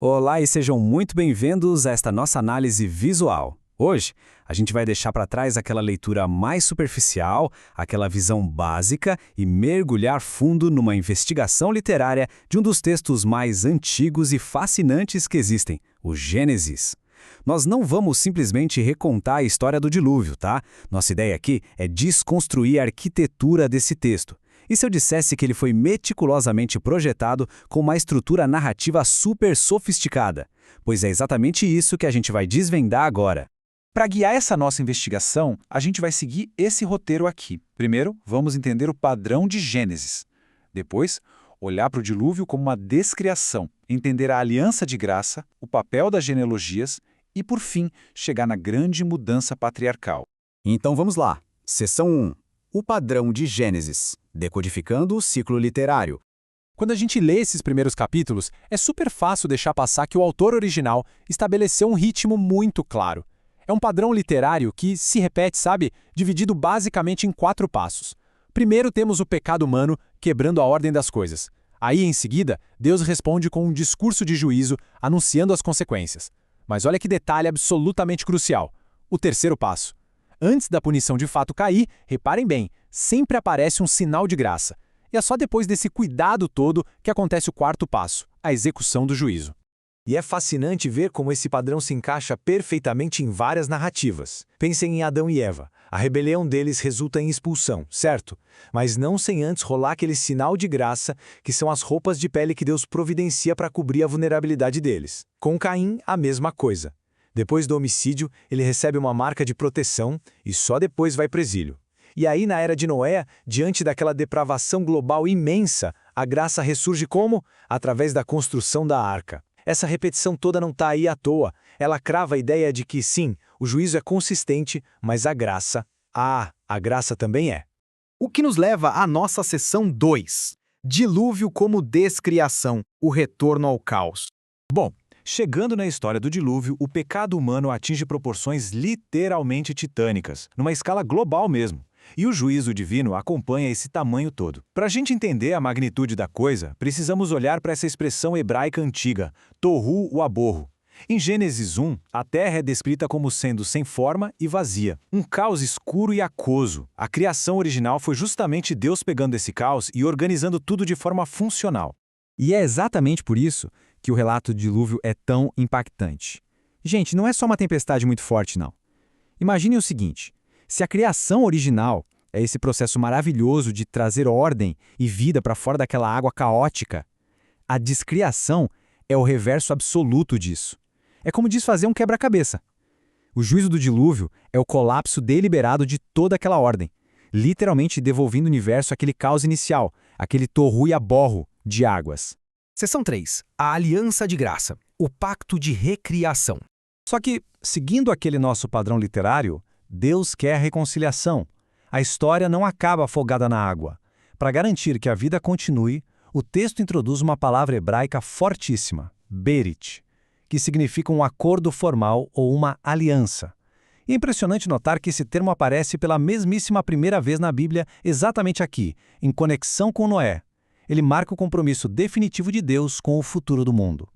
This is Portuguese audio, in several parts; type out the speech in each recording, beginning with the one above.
Olá e sejam muito bem-vindos a esta nossa análise visual. Hoje, a gente vai deixar para trás aquela leitura mais superficial, aquela visão básica e mergulhar fundo numa investigação literária de um dos textos mais antigos e fascinantes que existem, o Gênesis. Nós não vamos simplesmente recontar a história do dilúvio, tá? Nossa ideia aqui é desconstruir a arquitetura desse texto. E se eu dissesse que ele foi meticulosamente projetado com uma estrutura narrativa super sofisticada? Pois é exatamente isso que a gente vai desvendar agora. Para guiar essa nossa investigação, a gente vai seguir esse roteiro aqui. Primeiro, vamos entender o padrão de Gênesis. Depois, olhar para o dilúvio como uma descriação, entender a aliança de graça, o papel das genealogias e, por fim, chegar na grande mudança patriarcal. Então vamos lá. Seção 1. O padrão de Gênesis, decodificando o ciclo literário. Quando a gente lê esses primeiros capítulos, é super fácil deixar passar que o autor original estabeleceu um ritmo muito claro. É um padrão literário que se repete, sabe, dividido basicamente em 4 passos. Primeiro temos o pecado humano quebrando a ordem das coisas. Aí, em seguida, Deus responde com um discurso de juízo, anunciando as consequências. Mas olha que detalhe absolutamente crucial. O terceiro passo. Antes da punição de fato cair, reparem bem, sempre aparece um sinal de graça. E é só depois desse cuidado todo que acontece o quarto passo, a execução do juízo. E é fascinante ver como esse padrão se encaixa perfeitamente em várias narrativas. Pensem em Adão e Eva. A rebelião deles resulta em expulsão, certo? Mas não sem antes rolar aquele sinal de graça, que são as roupas de pele que Deus providencia para cobrir a vulnerabilidade deles. Com Caim, a mesma coisa. Depois do homicídio, ele recebe uma marca de proteção e só depois vai para o exílio. E aí, na era de Noé, diante daquela depravação global imensa, a graça ressurge como? Através da construção da arca. Essa repetição toda não está aí à toa. Ela crava a ideia de que, sim, o juízo é consistente, mas a graça também é. O que nos leva à nossa seção 2. Dilúvio como descriação, o retorno ao caos. Bom, chegando na história do dilúvio, o pecado humano atinge proporções literalmente titânicas, numa escala global mesmo. E o juízo divino acompanha esse tamanho todo. Para a gente entender a magnitude da coisa, precisamos olhar para essa expressão hebraica antiga, tohu uaborro. Em Gênesis 1, a terra é descrita como sendo sem forma e vazia, um caos escuro e aquoso. A criação original foi justamente Deus pegando esse caos e organizando tudo de forma funcional. E é exatamente por isso que o relato do dilúvio é tão impactante. Gente, não é só uma tempestade muito forte, não. Imaginem o seguinte, se a criação original é esse processo maravilhoso de trazer ordem e vida para fora daquela água caótica, a descriação é o reverso absoluto disso. É como desfazer um quebra-cabeça. O juízo do dilúvio é o colapso deliberado de toda aquela ordem, literalmente devolvendo o universo àquele caos inicial, aquele tohu e aborro de águas. Seção 3. A aliança de graça, o pacto de recriação. Só que, seguindo aquele nosso padrão literário, Deus quer reconciliação. A história não acaba afogada na água. Para garantir que a vida continue, o texto introduz uma palavra hebraica fortíssima, berit, que significa um acordo formal ou uma aliança. E é impressionante notar que esse termo aparece pela mesmíssima primeira vez na Bíblia exatamente aqui, em conexão com Noé. Ele marca o compromisso definitivo de Deus com o futuro do mundo.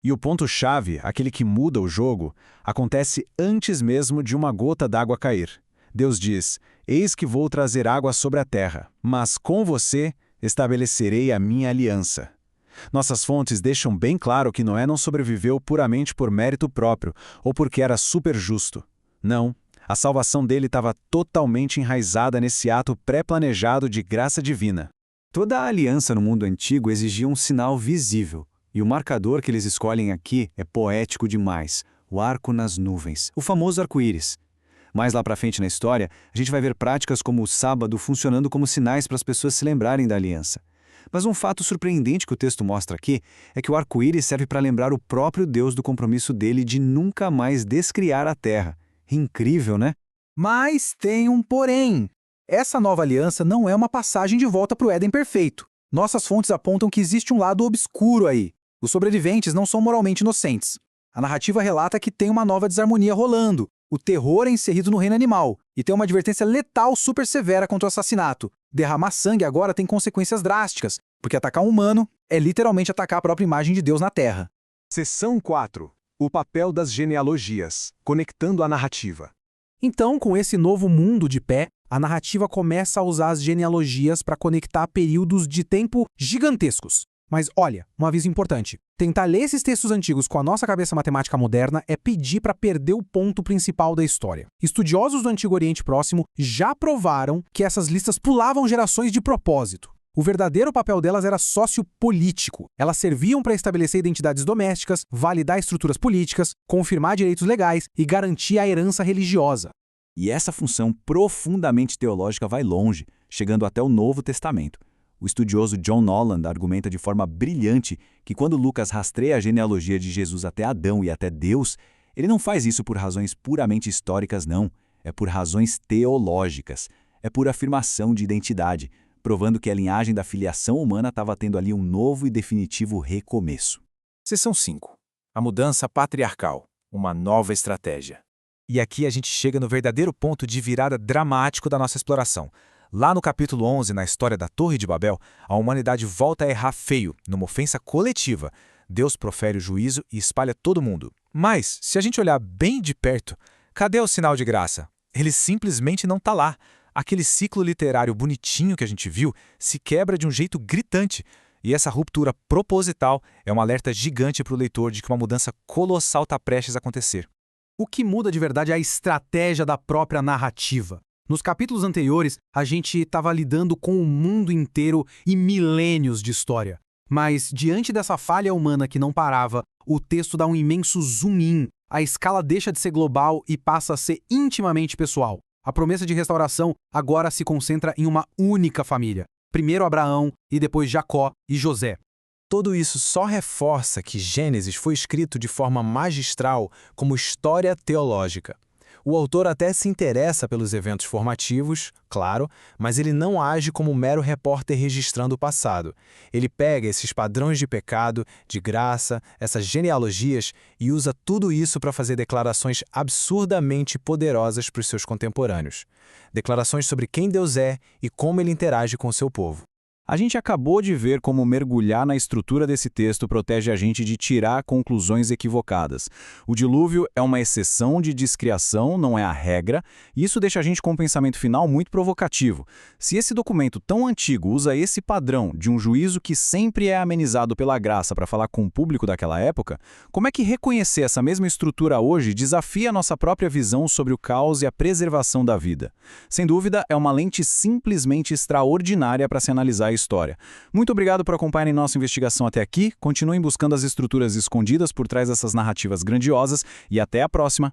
E o ponto-chave, aquele que muda o jogo, acontece antes mesmo de uma gota d'água cair. Deus diz, eis que vou trazer água sobre a terra, mas com você estabelecerei a minha aliança. Nossas fontes deixam bem claro que Noé não sobreviveu puramente por mérito próprio ou porque era super justo. Não, a salvação dele estava totalmente enraizada nesse ato pré-planejado de graça divina. Toda a aliança no mundo antigo exigia um sinal visível. E o marcador que eles escolhem aqui é poético demais, o arco nas nuvens, o famoso arco-íris. Mais lá pra frente na história, a gente vai ver práticas como o sábado funcionando como sinais para as pessoas se lembrarem da aliança. Mas um fato surpreendente que o texto mostra aqui é que o arco-íris serve para lembrar o próprio Deus do compromisso dele de nunca mais descriar a terra. Incrível, né? Mas tem um porém. Essa nova aliança não é uma passagem de volta para o Éden perfeito. Nossas fontes apontam que existe um lado obscuro aí. Os sobreviventes não são moralmente inocentes. A narrativa relata que tem uma nova desarmonia rolando. O terror é inserido no reino animal. E tem uma advertência letal super severa contra o assassinato. Derramar sangue agora tem consequências drásticas, porque atacar um humano é literalmente atacar a própria imagem de Deus na Terra. Seção 4. O papel das genealogias, conectando a narrativa. Então, com esse novo mundo de pé, a narrativa começa a usar as genealogias para conectar períodos de tempo gigantescos. Mas olha, um aviso importante. Tentar ler esses textos antigos com a nossa cabeça matemática moderna é pedir para perder o ponto principal da história. Estudiosos do Antigo Oriente Próximo já provaram que essas listas pulavam gerações de propósito. O verdadeiro papel delas era sociopolítico. Elas serviam para estabelecer identidades domésticas, validar estruturas políticas, confirmar direitos legais e garantir a herança religiosa. E essa função profundamente teológica vai longe, chegando até o Novo Testamento. O estudioso John Noland argumenta de forma brilhante que quando Lucas rastreia a genealogia de Jesus até Adão e até Deus, ele não faz isso por razões puramente históricas, não. É por razões teológicas. É por afirmação de identidade, provando que a linhagem da filiação humana estava tendo ali um novo e definitivo recomeço. Seção 5. A mudança patriarcal. Uma nova estratégia. E aqui a gente chega no verdadeiro ponto de virada dramático da nossa exploração. Lá no capítulo 11, na história da Torre de Babel, a humanidade volta a errar feio, numa ofensa coletiva. Deus profere o juízo e espalha todo mundo. Mas, se a gente olhar bem de perto, cadê o sinal de graça? Ele simplesmente não está lá. Aquele ciclo literário bonitinho que a gente viu se quebra de um jeito gritante. E essa ruptura proposital é um alerta gigante para o leitor de que uma mudança colossal está prestes a acontecer. O que muda de verdade é a estratégia da própria narrativa. Nos capítulos anteriores, a gente estava lidando com o mundo inteiro e milênios de história. Mas, diante dessa falha humana que não parava, o texto dá um imenso zoom-in. A escala deixa de ser global e passa a ser intimamente pessoal. A promessa de restauração agora se concentra em uma única família. Primeiro Abraão e depois Jacó e José. Tudo isso só reforça que Gênesis foi escrito de forma magistral como história teológica. O autor até se interessa pelos eventos formativos, claro, mas ele não age como um mero repórter registrando o passado. Ele pega esses padrões de pecado, de graça, essas genealogias e usa tudo isso para fazer declarações absurdamente poderosas para os seus contemporâneos. Declarações sobre quem Deus é e como ele interage com o seu povo. A gente acabou de ver como mergulhar na estrutura desse texto protege a gente de tirar conclusões equivocadas. O dilúvio é uma exceção de descriação, não é a regra, e isso deixa a gente com um pensamento final muito provocativo. Se esse documento tão antigo usa esse padrão de um juízo que sempre é amenizado pela graça para falar com o público daquela época, como é que reconhecer essa mesma estrutura hoje desafia a nossa própria visão sobre o caos e a preservação da vida? Sem dúvida, é uma lente simplesmente extraordinária para se analisar a história. Muito obrigado por acompanharem nossa investigação até aqui, continuem buscando as estruturas escondidas por trás dessas narrativas grandiosas e até a próxima!